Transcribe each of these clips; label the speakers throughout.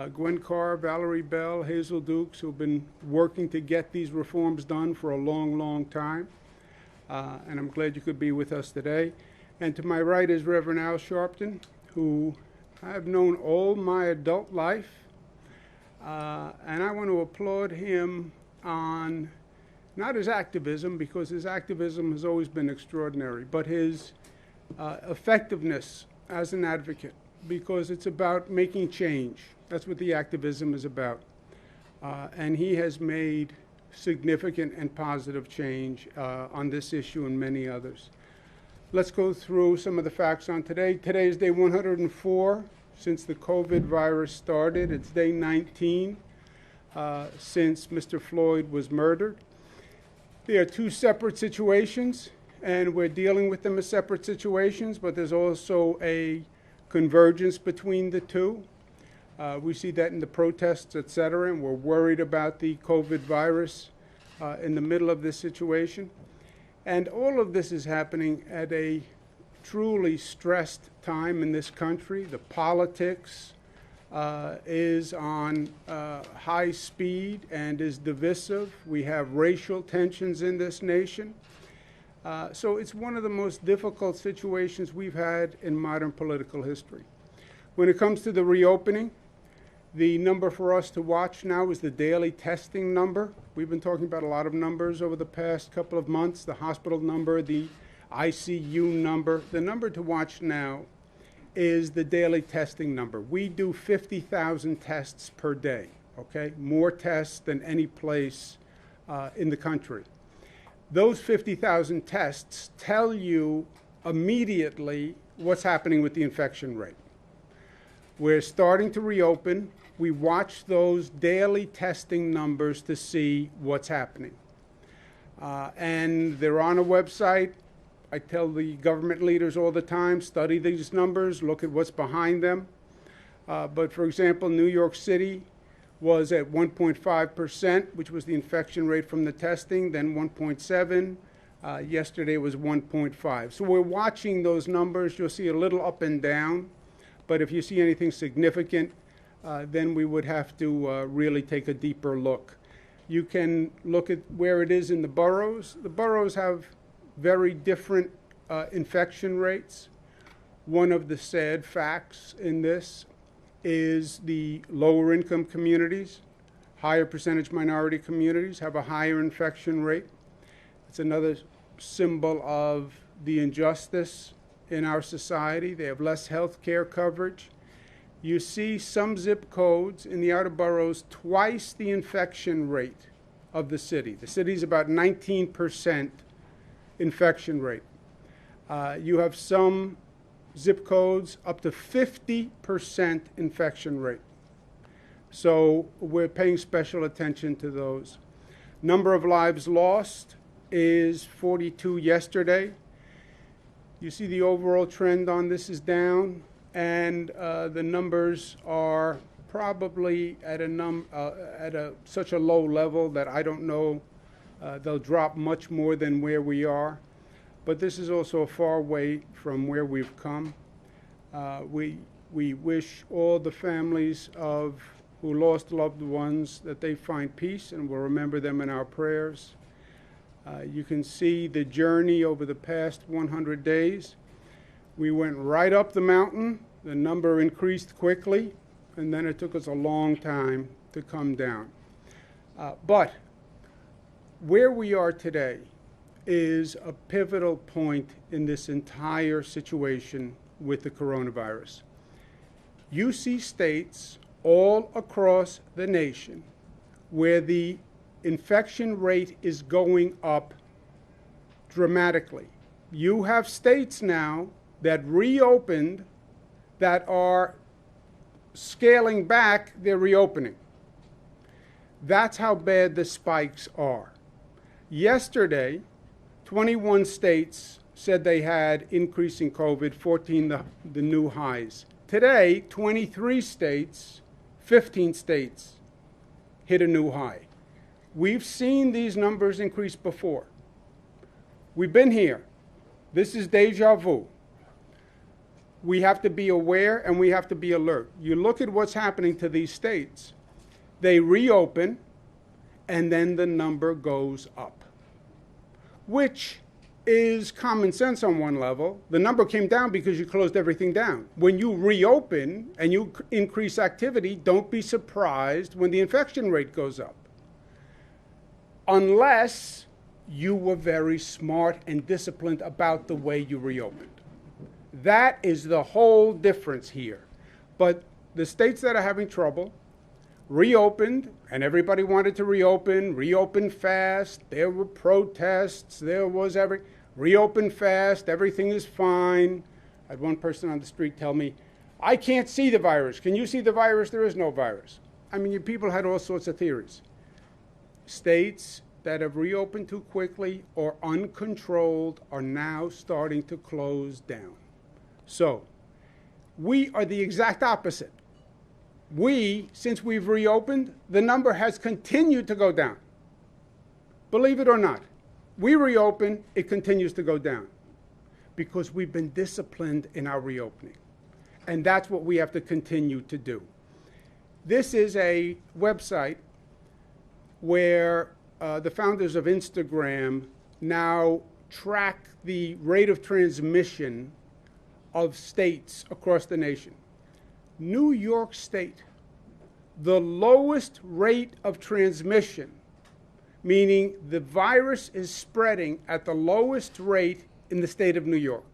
Speaker 1: Gwen Carr, Valerie Bell, Hazel Dukes, who've been working to get these reforms done for a long, long time. And I'm glad you could be with us today. And to my right is Reverend Sharpton, who I've known all my adult life. And I want to applaud him on not his activism, because his activism has always been extraordinary, but his effectiveness as an advocate, because it's about making change. That's what the activism is about. And he has made significant and positive change on this issue and many others. Let's go through some of the facts on today. Today is day 104 since the COVID virus started. It's day 19 since Mr. Floyd was murdered. There are two separate situations, and we're dealing with them as separate situations, but there's also a convergence between the two. We see that in the protests, et cetera, and we're worried about the COVID virus in the middle of this situation. And all of this is happening at a truly stressed time in this country. The politics is on high speed and is divisive. We have racial tensions in this nation. So it's one of the most difficult situations we've had in modern political history. When it comes to the reopening, the number for us to watch now is the daily testing number. We've been talking about a lot of numbers over the past couple of months, the hospital number, the ICU number. The number to watch now is the daily testing number. We do 50,000 tests per day, okay? More tests than any place in the country. Those 50,000 tests tell you immediately what's happening with the infection rate. We're starting to reopen. We watch those daily testing numbers to see what's happening. And they're on a website. I tell the government leaders all the time, study these numbers, look at what's behind them. But for example, New York City was at 1.5%, which was the infection rate from the testing, then 1.7. Yesterday was 1.5. So we're watching those numbers. You'll see a little up and down. But if you see anything significant, then we would have to really take a deeper look. You can look at where it is in the boroughs. The boroughs have very different infection rates. One of the sad facts in this is the lower income communities, higher percentage minority communities have a higher infection rate. It's another symbol of the injustice in our society. They have less health care coverage. You see some zip codes in the outer boroughs twice the infection rate of the city. The city is about 19% infection rate. You have some zip codes up to 50% infection rate. So we're paying special attention to those. Number of lives lost is 42 yesterday. You see the overall trend on this is down, and the numbers are probably at such a low level that I don't know they'll drop much more than where we are. But this is also a far way from where we've come. We wish all the families of who lost loved ones that they find peace, and we'll remember them in our prayers. You can see the journey over the past 100 days. We went right up the mountain. The number increased quickly, and then it took us a long time to come down. But where we are today is a pivotal point in this entire situation with the coronavirus. You see states all across the nation where the infection rate is going up dramatically. You have states now that reopened that are scaling back their reopening. That's how bad the spikes are. Yesterday, 21 states said they had increasing COVID, 14 the new highs. Today, 23 states, 15 states hit a new high. We've seen these numbers increase before. We've been here. This is deja vu. We have to be aware and we have to be alert. You look at what's happening to these states. They reopen, and then the number goes up, which is common sense on one level. The number came down because you closed everything down. When you reopen and you increase activity, don't be surprised when the infection rate goes up. Unless you were very smart and disciplined about the way you reopened. That is the whole difference here. But the states that are having trouble reopened, and everybody wanted to reopen fast. There were protests, reopen fast, everything is fine. I had one person on the street tell me, I can't see the virus. Can you see the virus? There is no virus. I mean, you people had all sorts of theories. States that have reopened too quickly or uncontrolled are now starting to close down. So, we are the exact opposite. Since we've reopened, the number has continued to go down. Believe it or not, we reopen, it continues to go down because we've been disciplined in our reopening. And that's what we have to continue to do. This is a website where the founders of Instagram now track the rate of transmission of states across the nation. New York State, the lowest rate of transmission, meaning the virus is spreading at the lowest rate in the state of New York,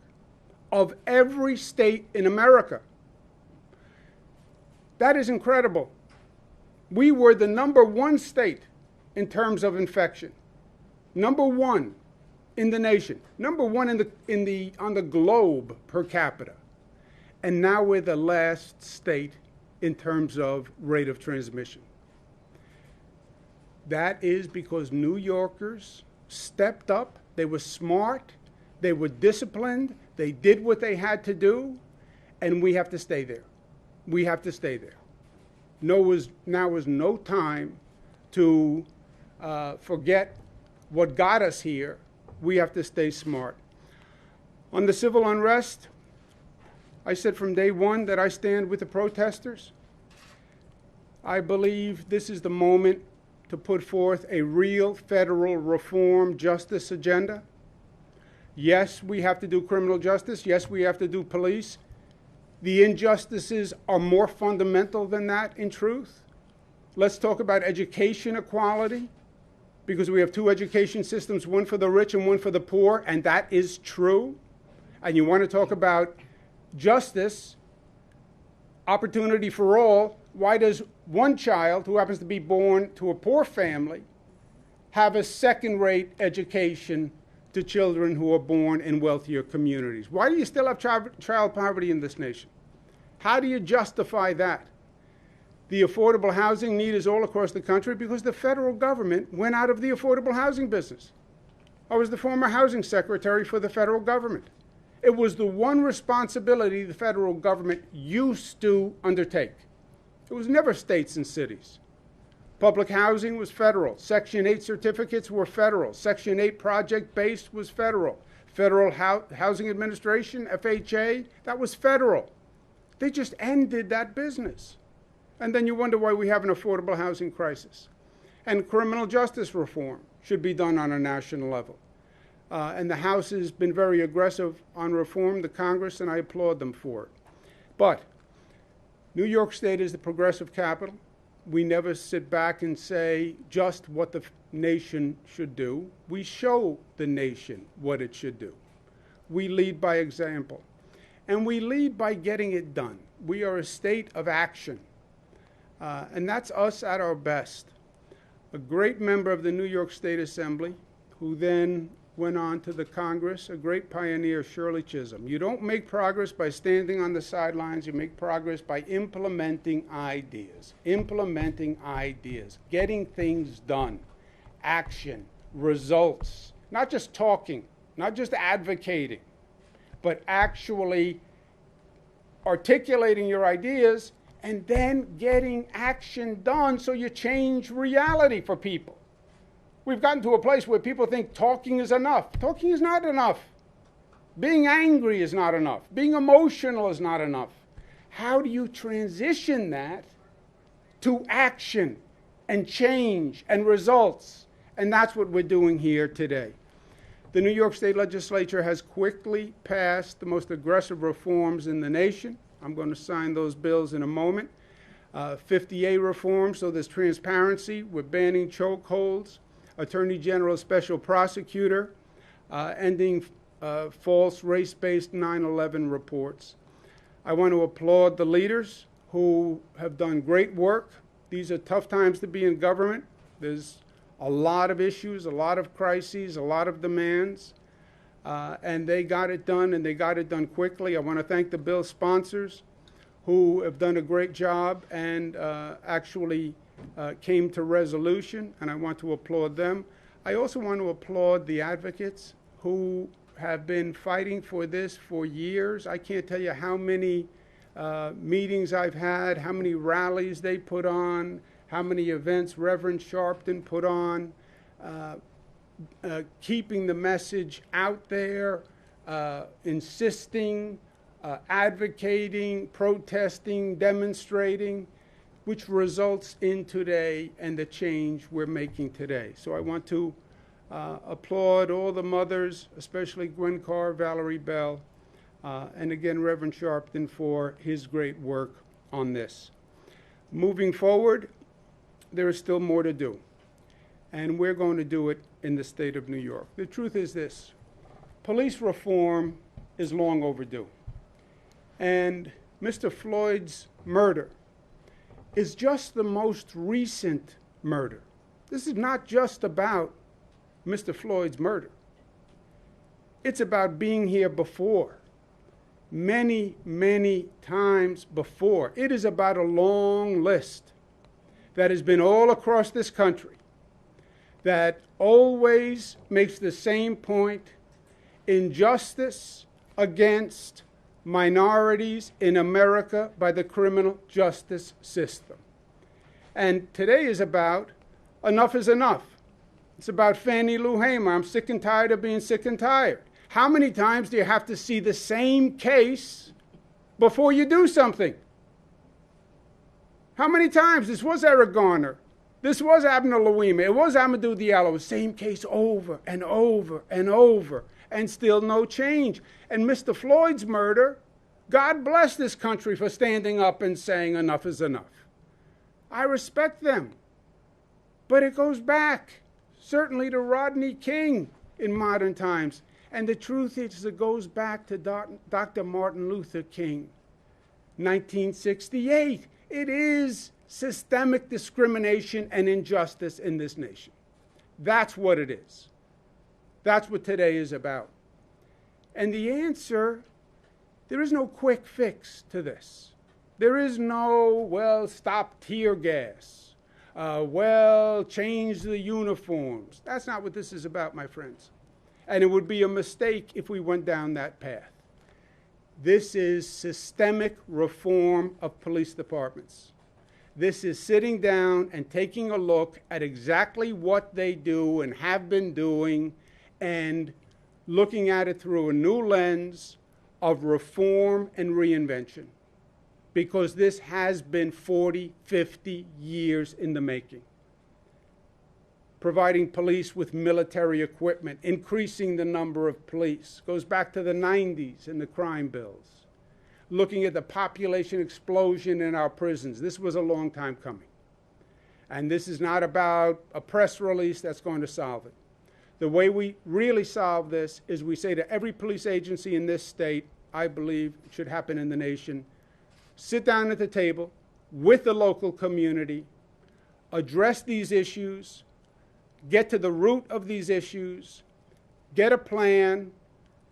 Speaker 1: of every state in America. That is incredible. We were the number one state in terms of infection, number one in the nation, number one on the globe per capita. And now we're the last state in terms of rate of transmission. That is because New Yorkers stepped up, they were smart, they were disciplined, they did what they had to do, and we have to stay there. We have to stay there. Now is no time to forget what got us here. We have to stay smart. On the civil unrest, I said from day one that I stand with the protesters. I believe this is the moment to put forth a real federal reform justice agenda. Yes, we have to do criminal justice. Yes, we have to do police. The injustices are more fundamental than that, in truth. Let's talk about education equality, because we have two education systems, one for the rich and one for the poor, and that is true. And you want to talk about justice, opportunity for all. Why does one child who happens to be born to a poor family have a second-rate education to children who are born in wealthier communities? Why do you still have child poverty in this nation? How do you justify that? The affordable housing need is all across the country because the federal government went out of the affordable housing business. I was the former housing secretary for the federal government. It was the one responsibility the federal government used to undertake. It was never states and cities. Public housing was federal. Section 8 certificates were federal. Section 8 project-based was federal. Federal Housing Administration, FHA, that was federal. They just ended that business. And then you wonder why we have an affordable housing crisis. And criminal justice reform should be done on a national level. And the House has been very aggressive on reform, the Congress, and I applaud them for it. But New York State is the progressive capital. We never sit back and say just what the nation should do. We show the nation what it should do. We lead by example. And we lead by getting it done. We are a state of action. And that's us at our best. A great member of the New York State Assembly, who then went on to the Congress, a great pioneer, Shirley Chisholm. You don't make progress by standing on the sidelines. You make progress by implementing ideas, getting things done, action, results, not just talking, not just advocating, but actually articulating your ideas and then getting action done so you change reality for people. We've gotten to a place where people think talking is enough. Talking is not enough. Being angry is not enough. Being emotional is not enough. How do you transition that to action and change and results? And that's what we're doing here today. The New York State Legislature has quickly passed the most aggressive reforms in the nation. I'm going to sign those bills in a moment. 50A reforms, so there's transparency. We're banning chokeholds. Attorney General Special Prosecutor, ending false race-based 9/11 reports. I want to applaud the leaders who have done great work. These are tough times to be in government. There's a lot of issues, a lot of crises, a lot of demands, and they got it done, and they got it done quickly. I want to thank the bill sponsors who have done a great job and actually came to resolution, and I want to applaud them. I also want to applaud the advocates who have been fighting for this for years. I can't tell you how many meetings I've had, how many rallies they put on, how many events Reverend Sharpton put on, keeping the message out there, insisting, advocating, protesting, demonstrating, which results in today and the change we're making today. So I want to applaud all the mothers, especially Gwen Carr, Valerie Bell, and again, Reverend Sharpton for his great work on this. Moving forward, there is still more to do, and we're going to do it in the state of New York. The truth is this: police reform is long overdue, and Mr. Floyd's murder is just the most recent murder. This is not just about Mr. Floyd's murder. It's about being here before, many, many times before. It is about a long list that has been all across this country that always makes the same point: injustice against minorities in America by the criminal justice system. And today is about enough is enough. It's about Fannie Lou Hamer. I'm sick and tired of being sick and tired. How many times do you have to see the same case before you do something? How many times? This was Eric Garner. This was Abner Louima. It was Amadou Diallo. Same case over and over and over, and still no change. And Mr. Floyd's murder, God bless this country for standing up and saying enough is enough. I respect them. But it goes back, certainly, to Rodney King in modern times. And the truth is, it goes back to Dr. Martin Luther King, 1968. It is systemic discrimination and injustice in this nation. That's what it is. That's what today is about. And the answer, there is no quick fix to this. There is no, well, stop tear gas. Well, change the uniforms. That's not what this is about, my friends. And it would be a mistake if we went down that path. This is systemic reform of police departments. This is sitting down and taking a look at exactly what they do and have been doing and looking at it through a new lens of reform and reinvention. Because this has been 40, 50 years in the making. Providing police with military equipment, increasing the number of police, goes back to the 90s and the crime bills. Looking at the population explosion in our prisons. This was a long time coming. And this is not about a press release that's going to solve it. The way we really solve this is we say to every police agency in this state, I believe it should happen in the nation, sit down at the table with the local community, address these issues, get to the root of these issues, get a plan,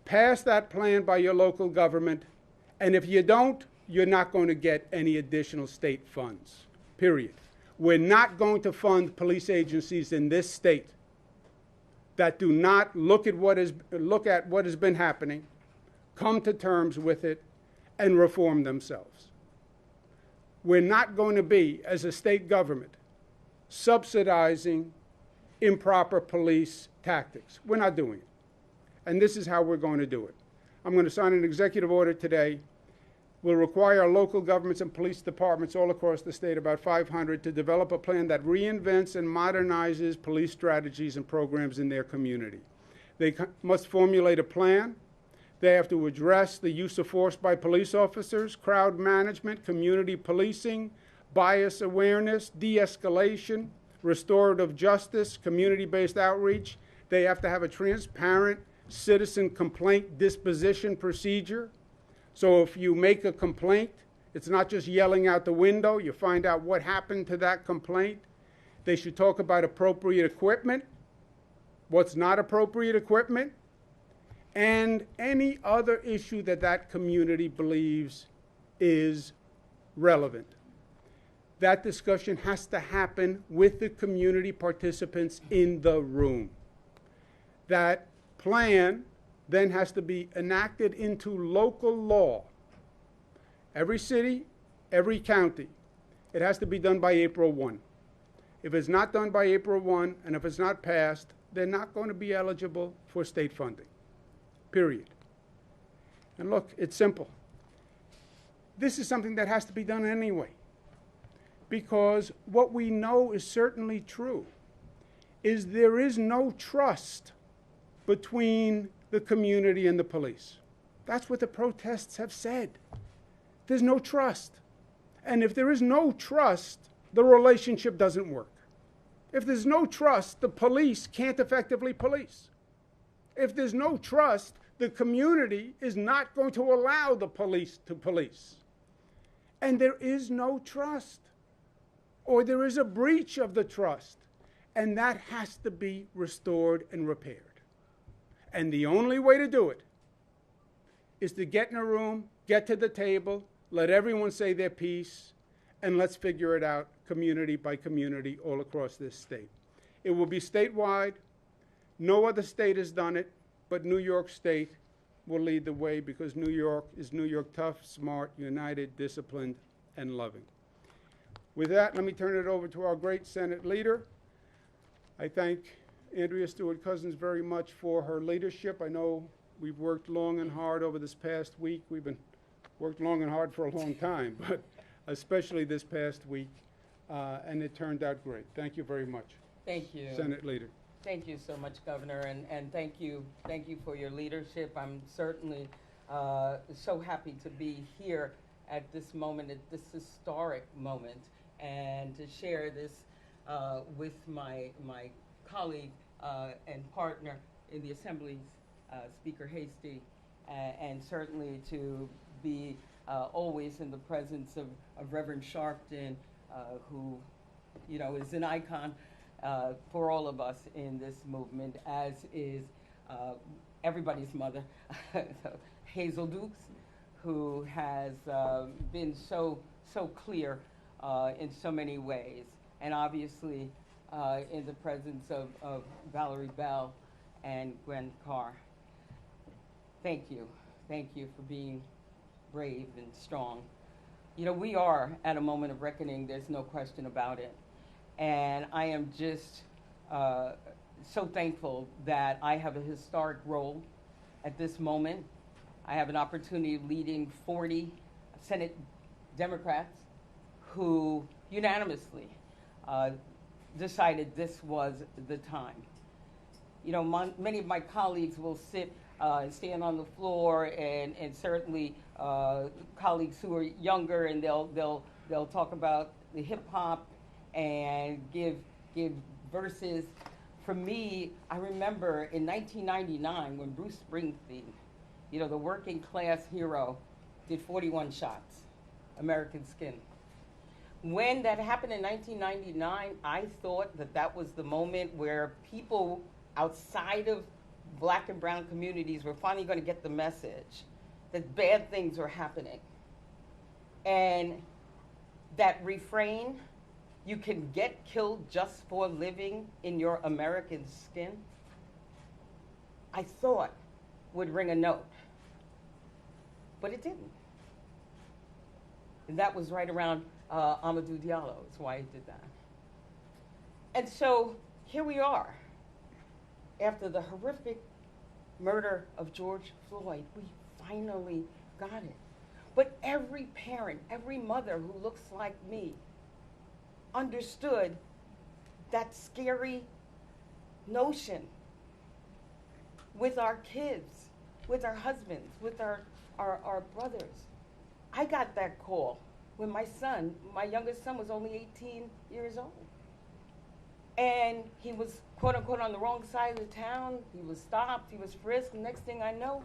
Speaker 1: pass that plan by your local government, and if you don't, you're not going to get any additional state funds, period. We're not going to fund police agencies in this state that do not look at what has been happening, come to terms with it, and reform themselves. We're not going to be, as a state government, subsidizing improper police tactics. We're not doing it. And this is how we're going to do it. I'm going to sign an executive order today, will require local governments and police departments all across the state, about 500, to develop a plan that reinvents and modernizes police strategies and programs in their community. They must formulate a plan. They have to address the use of force by police officers, crowd management, community policing, bias awareness, de-escalation, restorative justice, community-based outreach. They have to have a transparent citizen complaint disposition procedure. So if you make a complaint, it's not just yelling out the window. You find out what happened to that complaint. They should talk about appropriate equipment, what's not appropriate equipment, and any other issue that that community believes is relevant. That discussion has to happen with the community participants in the room. That plan then has to be enacted into local law. Every city, every county. It has to be done by April 1. If it's not done by April 1, and if it's not passed, they're not going to be eligible for state funding, period. And look, it's simple. This is something that has to be done anyway, because what we know is certainly true, is there is no trust between the community and the police. That's what the protests have said. There's no trust. And if there is no trust, the relationship doesn't work. If there's no trust, the police can't effectively police. If there's no trust, the community is not going to allow the police to police. And there is no trust, or there is a breach of the trust, and that has to be restored and repaired. And the only way to do it is to get in a room, get to the table, let everyone say their piece, and let's figure it out community by community all across this state. It will be statewide. No other state has done it, but New York State will lead the way, because New York is New York tough, smart, united, disciplined, and loving. With that, let me turn it over to our great Senate leader. I thank Andrea Stewart-Cousins very much for her leadership. I know we've worked long and hard over this past week. We've been worked long and hard for a long time, but especially this past week, and it turned out great. Thank you very much.
Speaker 2: Thank you.
Speaker 1: Senate Leader.
Speaker 2: Thank you so much, Governor, and thank you for your leadership. I'm certainly so happy to be here at this moment, at this historic moment, and to share this with my colleague and partner in the Assembly, Speaker Heastie, and certainly to be always in the presence of Reverend Sharpton, who, you know, is an icon for all of us in this movement, as is everybody's mother, Hazel Dukes, who has been so clear in so many ways, and obviously in the presence of Valerie Bell and Gwen Carr. Thank you for being brave and strong. You know, we are at a moment of reckoning, there's no question about it. And I am just so thankful that I have a historic role at this moment. I have an opportunity of leading 40 Senate Democrats who unanimously decided this was the time. You know, many of my colleagues will sit and stand on the floor, and certainly colleagues who are younger, and they'll talk about the hip hop and give verses. For me, I remember in 1999 when Bruce Springsteen, you know, the working class hero, did 41 shots, American Skin. When that happened in 1999, I thought that was the moment where people outside of Black and brown communities were finally going to get the message that bad things are happening. And that refrain, you can get killed just for living in your American skin, I thought would ring a note. But it didn't. And that was right around Amadou Diallo, is why he did that. And so here we are. After the horrific murder of George Floyd, we finally got it. But every parent, every mother who looks like me understood that scary notion with our kids, with our husbands, with our brothers. I got that call when my youngest son was only 18 years old. And he was, quote unquote, on the wrong side of the town. He was stopped, he was frisked. Next thing I know,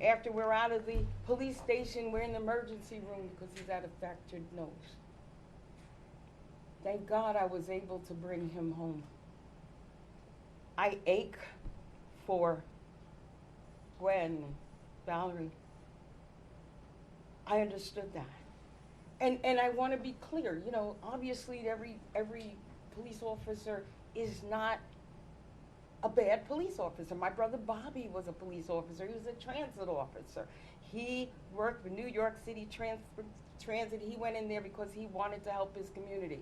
Speaker 2: after we're out of the police station, we're in the emergency room because he's had a fractured nose. Thank God I was able to bring him home. I ache for Gwen, Valerie. I understood that. And I want to be clear, you know, obviously every police officer is not a bad police officer. My brother Bobby was a police officer. He was a transit officer. He worked for New York City Transit. He went in there because he wanted to help his community.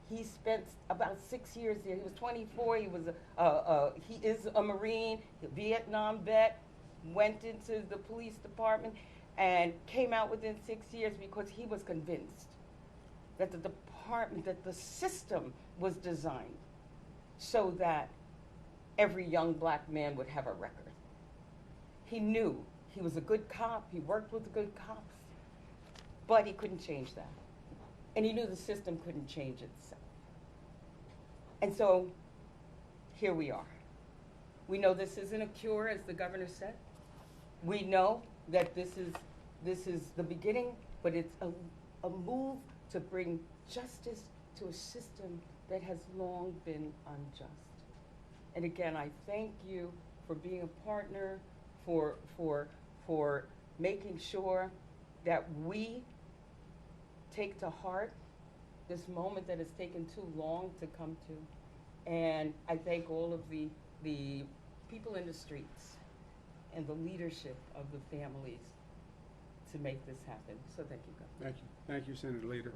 Speaker 2: He spent about 6 years there. He was 24. He is a Marine, a Vietnam vet, went into the police department and came out within 6 years because he was convinced that the department, that the system was designed so that every young black man would have a record. He knew he was a good cop. He worked with the good cops, but he couldn't change that. And he knew the system couldn't change itself. And so here we are. We know this isn't a cure, as the governor said. We know that this is the beginning, but it's a move to bring justice to a system that has long been unjust. And again, I thank you for being a partner, for making sure that we take to heart this moment that has taken too long to come to. And I thank all of the people in the streets and the leadership of the families to make this happen. So thank you, Governor.
Speaker 1: Thank you. Thank you, Senator Leader.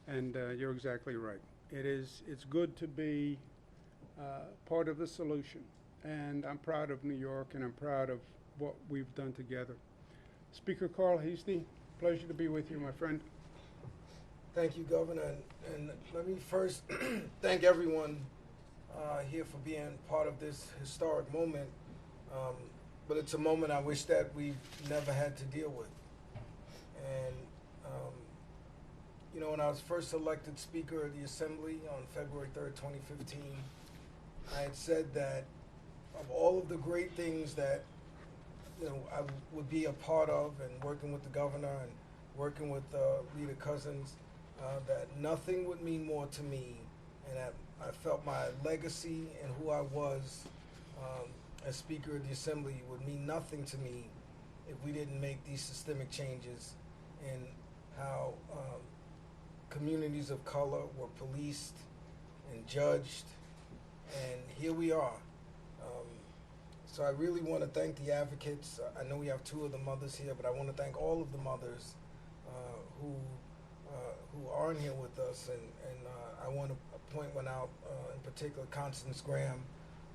Speaker 1: And you're exactly right. It's good to be part of the solution. And I'm proud of New York, and I'm proud of what we've done together. Speaker Carl Heastie, pleasure to be with you, my friend.
Speaker 3: Thank you, Governor. And let me first thank everyone here for being part of this historic moment. But it's a moment I wish that we've never had to deal with. And, you know, when I was first elected Speaker of the Assembly on February 3rd, 2015, I had said that of all of the great things that, you know, I would be a part of, and working with the governor and working with Leader Cousins, that nothing would mean more to me, and that I felt my legacy and who I was as Speaker of the Assembly would mean nothing to me if we didn't make these systemic changes in how communities of color were policed and judged, and here we are. So I really want to thank the advocates. I know we have two of the mothers here, but I want to thank all of the mothers who aren't here with us, and I want to point one out in particular, Constance Graham,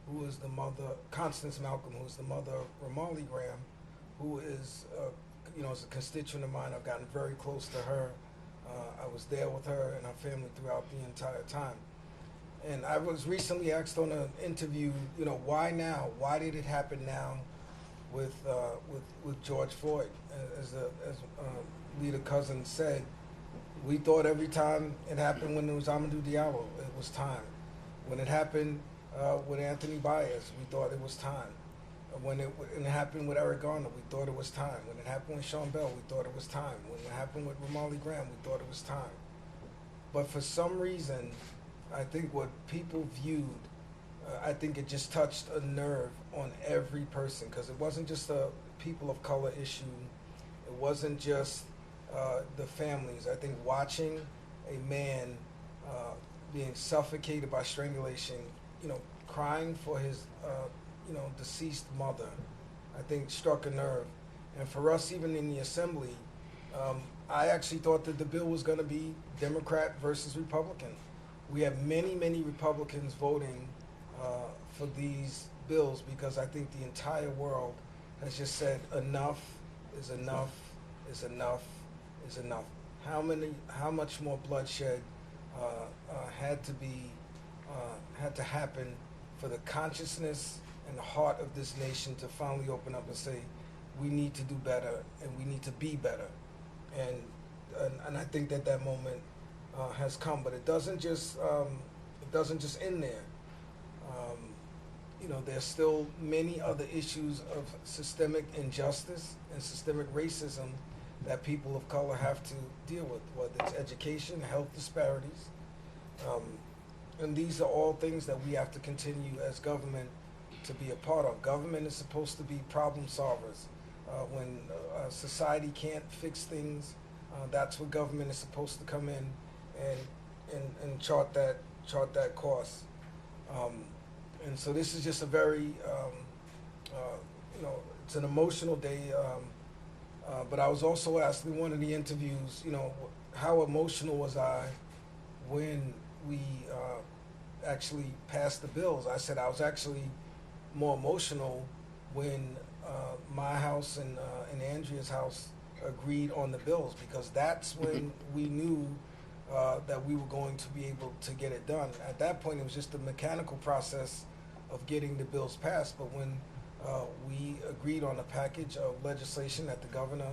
Speaker 3: who is the mother, Constance Malcolm, who is the mother of Ramali Graham, who is, you know, is a constituent of mine. I've gotten very close to her. I was there with her and her family throughout the entire time. And I was recently asked on an interview, you know, why now? Why did it happen now with George Floyd? As Leader Cousins said, we thought every time it happened when it was Amadou Diallo, it was time. When it happened with Anthony Baez, we thought it was time. When it happened with Eric Garner, we thought it was time. When it happened with Sean Bell, we thought it was time. When it happened with Ramali Graham, we thought it was time. But for some reason, I think what people viewed, I think it just touched a nerve on every person, because it wasn't just a people of color issue. It wasn't just the families. I think watching a man being suffocated by strangulation, you know, crying for his, you know, deceased mother, I think struck a nerve. And for us, even in the Assembly, I actually thought that the bill was going to be Democrat versus Republican. We have many, many Republicans voting for these bills because I think the entire world has just said enough is enough is enough is enough. How much more bloodshed had to happen for the consciousness and the heart of this nation to finally open up and say, we need to do better and we need to be better. And I think that moment has come, but it doesn't just end there. There's still many other issues of systemic injustice and systemic racism that people of color have to deal with, whether it's education, health disparities. And these are all things that we have to continue as government to be a part of. Government is supposed to be problem solvers. When society can't fix things, that's where government is supposed to come in and chart that course. And so this is just a very, it's an emotional day. But I was also asked in one of the interviews, how emotional was I when we actually passed the bills? I said I was actually more emotional when my house and Andrea's house agreed on the bills, because that's when we knew that we were going to be able to get it done. At that point, it was just a mechanical process of getting the bills passed. But when we agreed on a package of legislation that the governor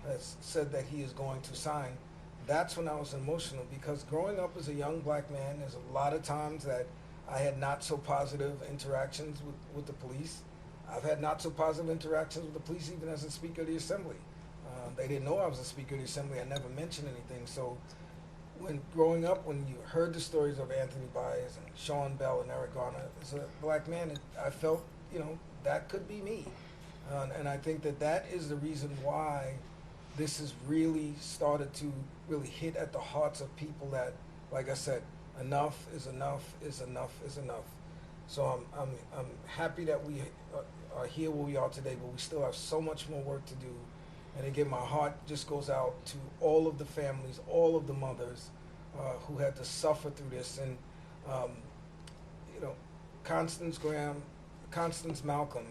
Speaker 3: has said that he is going to sign, that's when I was emotional, because growing up as a young black man, there's a lot of times that I had not so positive interactions with the police. I've had not so positive interactions with the police even as a Speaker of the Assembly. They didn't know I was a Speaker of the Assembly. I never mentioned anything. So when growing up, when you heard the stories of Anthony Baez and Sean Bell and Eric Garner, as a black man, I felt, that could be me. And I think that is the reason why this has really started to really hit at the hearts of people that, like I said, enough is enough is enough is enough. So I'm happy that we are here where we are today, but we still have so much more work to do. And again, my heart just goes out to all of the families, all of the mothers who had to suffer through this. And Constance Malcolm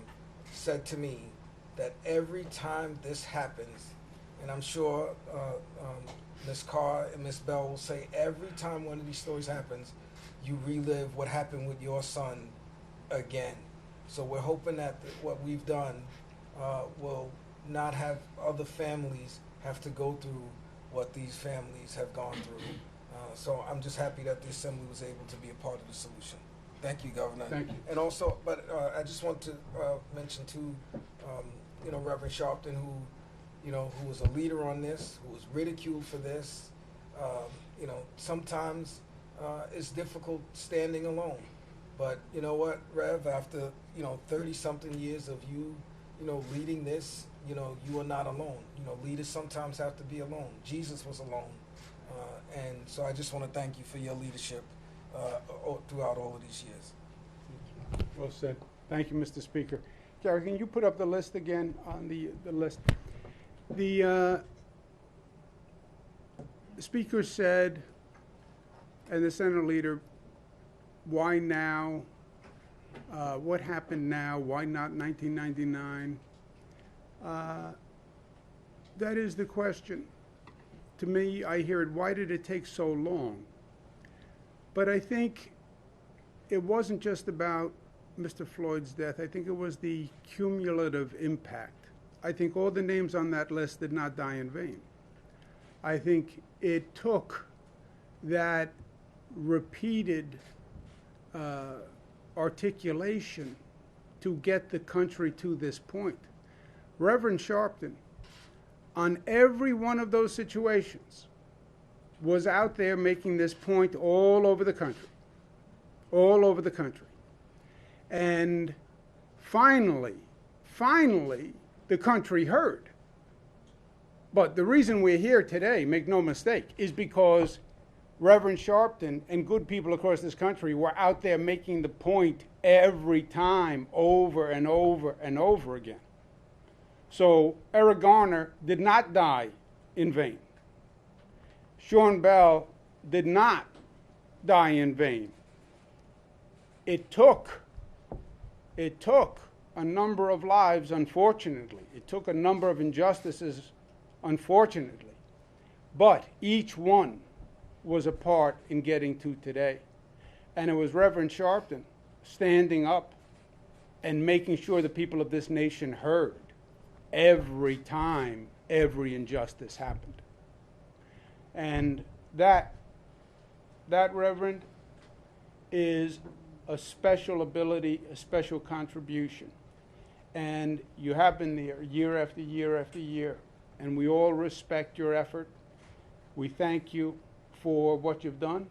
Speaker 3: said to me that every time this happens, and I'm sure Ms. Carr and Ms. Bell will say, every time one of these stories happens, you relive what happened with your son again. So we're hoping that what we've done will not have other families have to go through what these families have gone through. So I'm just happy that the Assembly was able to be a part of the solution. Thank you, Governor.
Speaker 1: Thank you.
Speaker 3: And also, but I just want to mention too, Reverend Sharpton, who was a leader on this, who was ridiculed for this. Sometimes it's difficult standing alone. But you know what, Rev, after 30-something years of you leading this, you are not alone. Leaders sometimes have to be alone. Jesus was alone. And so I just want to thank you for your leadership throughout all of these years.
Speaker 1: Well said. Thank you, Mr. Speaker. Gary, can you put up the list again on the list? The Speaker said, and the Senate leader, why now? What happened now? Why not 1999? That is the question. To me, I hear it, why did it take so long? But I think it wasn't just about Mr. Floyd's death. I think it was the cumulative impact. I think all the names on that list did not die in vain. I think it took that repeated articulation to get the country to this point. Reverend Sharpton, on every one of those situations, was out there making this point all over the country. All over the country. And finally, the country heard. But the reason we're here today, make no mistake, is because Reverend Sharpton and good people across this country were out there making the point every time, over and over and over again. So Eric Garner did not die in vain. Sean Bell did not die in vain. It took a number of lives, unfortunately. It took a number of injustices, unfortunately. But each one was a part in getting to today. And it was Reverend Sharpton standing up and making sure the people of this nation heard every time every injustice happened. And that Reverend, is a special ability, a special contribution. And you have been there year after year after year. And we all respect your effort. We thank you for what you've done.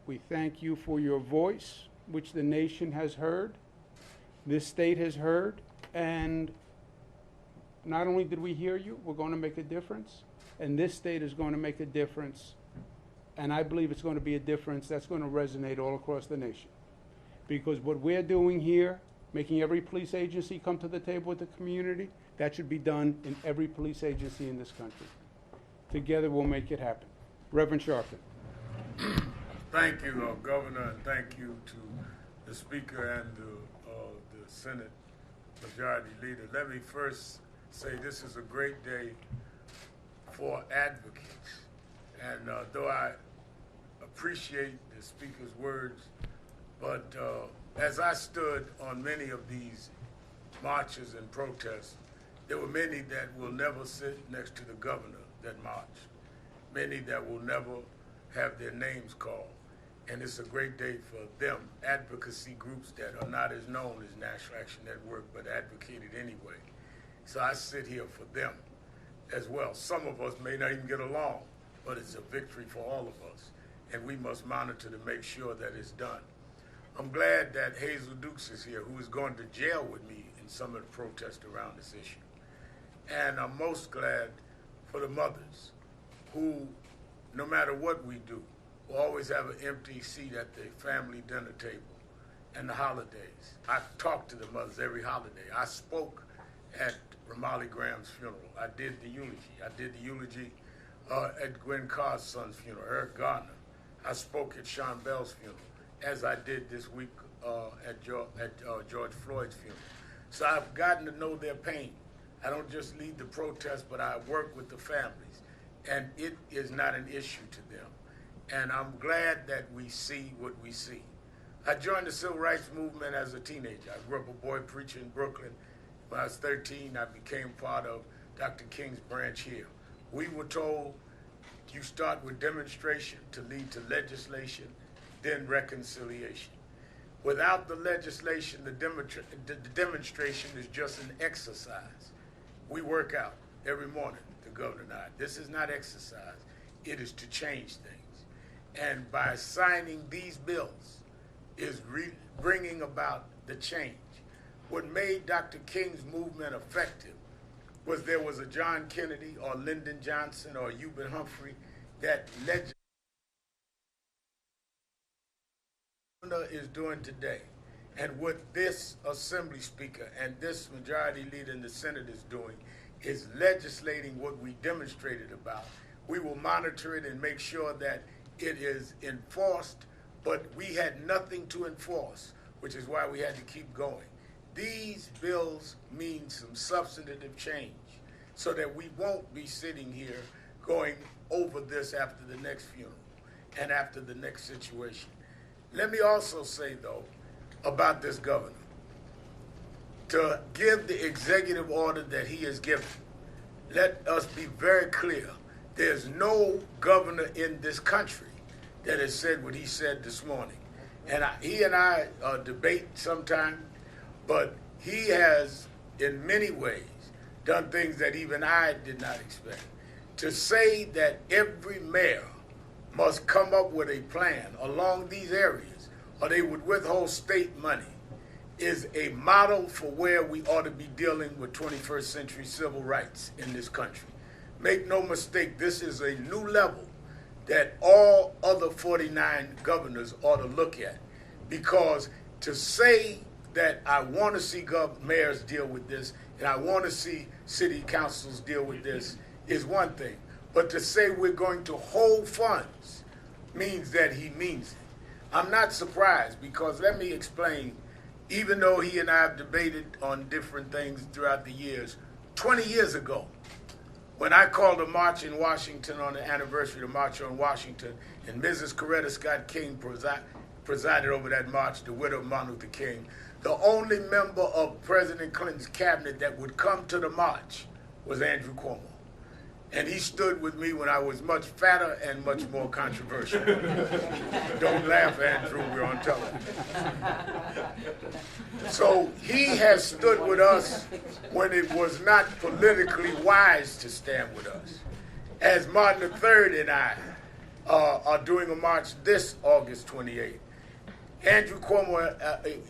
Speaker 1: We thank you for your voice, which the nation has heard, this state has heard. And not only did we hear you, we're going to make a difference. And this state is going to make a difference. And I believe it's going to be a difference that's going to resonate all across the nation. Because what we're doing here, making every police agency come to the table with the community, that should be done in every police agency in this country. Together we'll make it happen. Reverend Sharpton.
Speaker 4: Thank you, Governor, and thank you to the Speaker and the Senate Majority Leader. Let me first say this is a great day for advocates. And though I appreciate the Speaker's words, but as I stood on many of these marches and protests, there were many that will never sit next to the governor that marched, many that will never have their names called. And it's a great day for them, advocacy groups that are not as known as National Action Network, but advocated anyway. So I sit here for them as well. Some of us may not even get along, but it's a victory for all of us. And we must monitor to make sure that it's done. I'm glad that Hazel Dukes is here, who is going to jail with me in some of the protests around this issue. And I'm most glad for the mothers who, no matter what we do, will always have an empty seat at the family dinner table and the holidays. I talk to the mothers every holiday. I spoke at Ramali Graham's funeral. I did the eulogy. I did the eulogy at Gwen Carr's son's funeral, Eric Gardner. I spoke at Sean Bell's funeral, as I did this week at George Floyd's funeral. So I've gotten to know their pain. I don't just lead the protest, but I work with the families, and it is not an issue to them. And I'm glad that we see what we see. I joined the civil rights movement as a teenager. I grew up a boy preacher in Brooklyn. When I was 13, I became part of Dr. King's branch here. We were told you start with demonstration to lead to legislation, then reconciliation. Without the legislation, the demonstration is just an exercise. We work out every morning, the governor and I. This is not exercise. It is to change things. And by signing these bills is bringing about the change. What made Dr. King's movement effective was there was a John Kennedy or Lyndon Johnson or Hubert Humphrey that is doing today. And what this Assembly Speaker and this Majority Leader in the Senate is doing is legislating what we demonstrated about. We will monitor it and make sure that it is enforced, but we had nothing to enforce, which is why we had to keep going. These bills mean some substantive change so that we won't be sitting here going over this after the next funeral and after the next situation. Let me also say, though, about this governor, to give the executive order that he has given, let us be very clear. There's no governor in this country that has said what he said this morning. And he and I debate sometime, but he has, in many ways, done things that even I did not expect. To say that every mayor must come up with a plan along these areas, or they would withhold state money, is a model for where we ought to be dealing with 21st century civil rights in this country. Make no mistake, this is a new level that all other 49 governors ought to look at. Because to say that I want to see mayors deal with this and I want to see city councils deal with this is one thing. But to say we're going to hold funds means that he means it. I'm not surprised, because let me explain even though he and I have debated on different things throughout the years, 20 years ago, when I called a march in Washington on the anniversary of the March on Washington, and Mrs. Coretta Scott King presided over that march, the widow of Martin Luther King, the only member of President Clinton's cabinet that would come to the march was Andrew Cuomo. And he stood with me when I was much fatter and much more controversial. Don't laugh, Andrew, we're on television. So he has stood with us when it was not politically wise to stand with us. As Martin III and I are doing a march this August 28th, Andrew Cuomo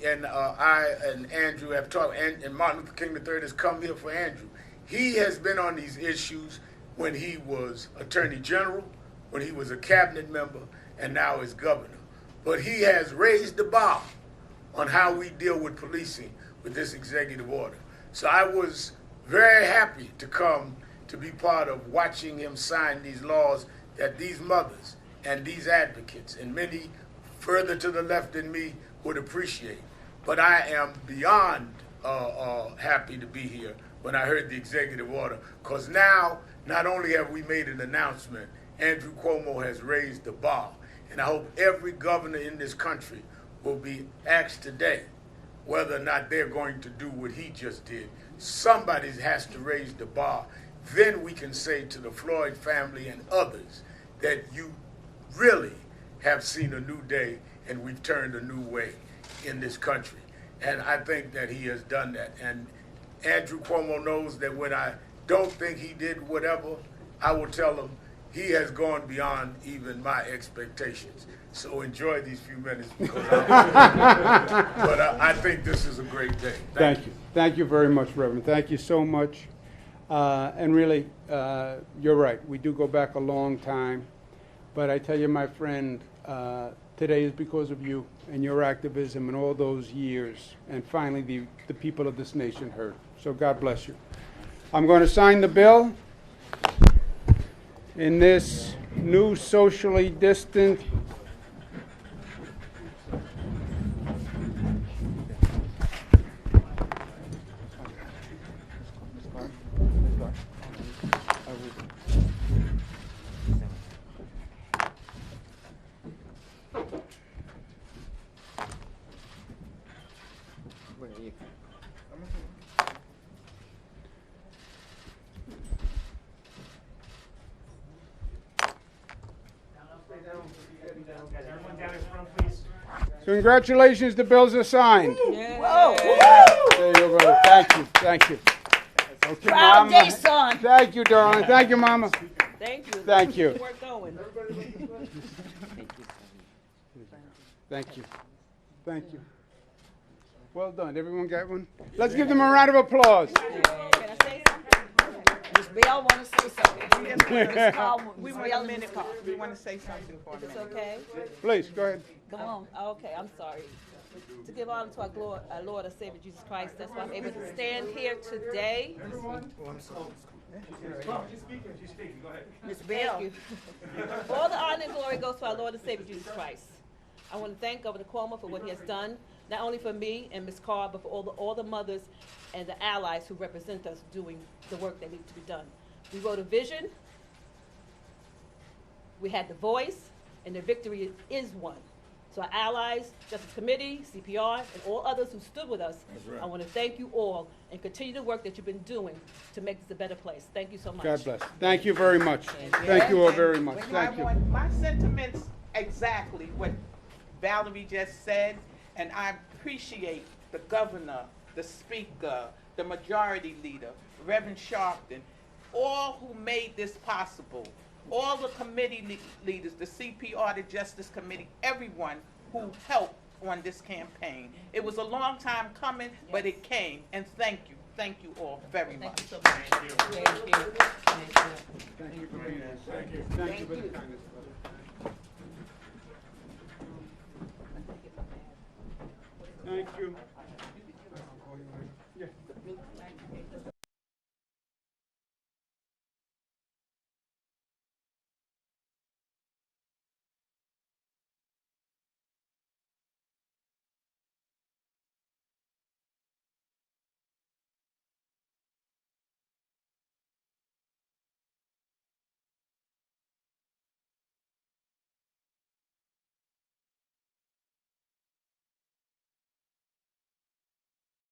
Speaker 4: and I and Andrew have talked, and Martin Luther King III has come here for Andrew. He has been on these issues when he was Attorney General, when he was a cabinet member, and now is governor. But he has raised the bar on how we deal with policing with this executive order. So I was very happy to come to be part of watching him sign these laws that these mothers and these advocates and many further to the left than me would appreciate. But I am beyond happy to be here when I heard the executive order, because now not only have we made an announcement, Andrew Cuomo has raised the bar. And I hope every governor in this country will be asked today whether or not they're going to do what he just did. Somebody has to raise the bar. Then we can say to the Floyd family and others that you really have seen a new day and we've turned a new way in this country. And I think that he has done that. And Andrew Cuomo knows that when I don't think he did whatever, I will tell him he has gone beyond even my expectations. So enjoy these few minutes, because but I think this is a great day.
Speaker 1: Thank you. Thank you very much, Reverend. Thank you so much. And really, you're right. We do go back a long time. But I tell you, my friend, today is because of you and your activism and all those years. And finally, the people of this nation heard. So God bless you. I'm going to sign the bill in this new socially distant So congratulations, the bills are signed.
Speaker 5: Yeah. Whoa.
Speaker 1: There you go. Thank you. Thank you. Okay,
Speaker 5: Proud
Speaker 1: Mama.
Speaker 5: day, son.
Speaker 1: Thank you, darling. Thank you, Mama.
Speaker 5: Thank you.
Speaker 1: Thank you.
Speaker 5: We're going.
Speaker 1: Thank you. Thank you. Well done. Everyone got one? Let's give them a round of applause.
Speaker 5: Can I say something? Miss Bell want to say something. Miss Carl,
Speaker 6: We
Speaker 5: Miss
Speaker 6: want
Speaker 5: Bell
Speaker 6: a
Speaker 5: and Miss
Speaker 6: minute.
Speaker 5: Carl.
Speaker 6: We want to say something for a
Speaker 5: If it's
Speaker 6: minute.
Speaker 5: okay?
Speaker 1: Please, go ahead.
Speaker 5: Come on. Okay, I'm sorry. To give honor to our Lord and Savior Jesus Christ, that's why I'm able to stand here today. Miss Bell. All the honor and glory goes to our Lord and Savior Jesus Christ. I want to thank Governor Cuomo for what he has done, not only for me and Ms. Carr, but for all the mothers and the allies who represent us doing the work that needs to be done. We wrote a vision, we had the voice, and the victory is won. So our allies, Justice Committee, CPR, and all others who stood with us,
Speaker 4: right.
Speaker 5: I want to thank you all and continue the work that you've been doing to make this a better place. Thank you so much.
Speaker 1: God bless. Thank you very much. Thank you all very much. Thank you.
Speaker 6: My sentiments exactly what Valerie just said, and I appreciate the governor, the speaker, the majority leader, Reverend Sharpton, all who made this possible. All the committee leaders, the CPR, the Justice Committee, everyone who helped on this campaign. It was a long time coming, but it came. And thank you all very much.
Speaker 5: Thank you so much. Thank you. Thank you.
Speaker 1: Thank you for being here. Thank you. Thank you for the kindness. Thank you.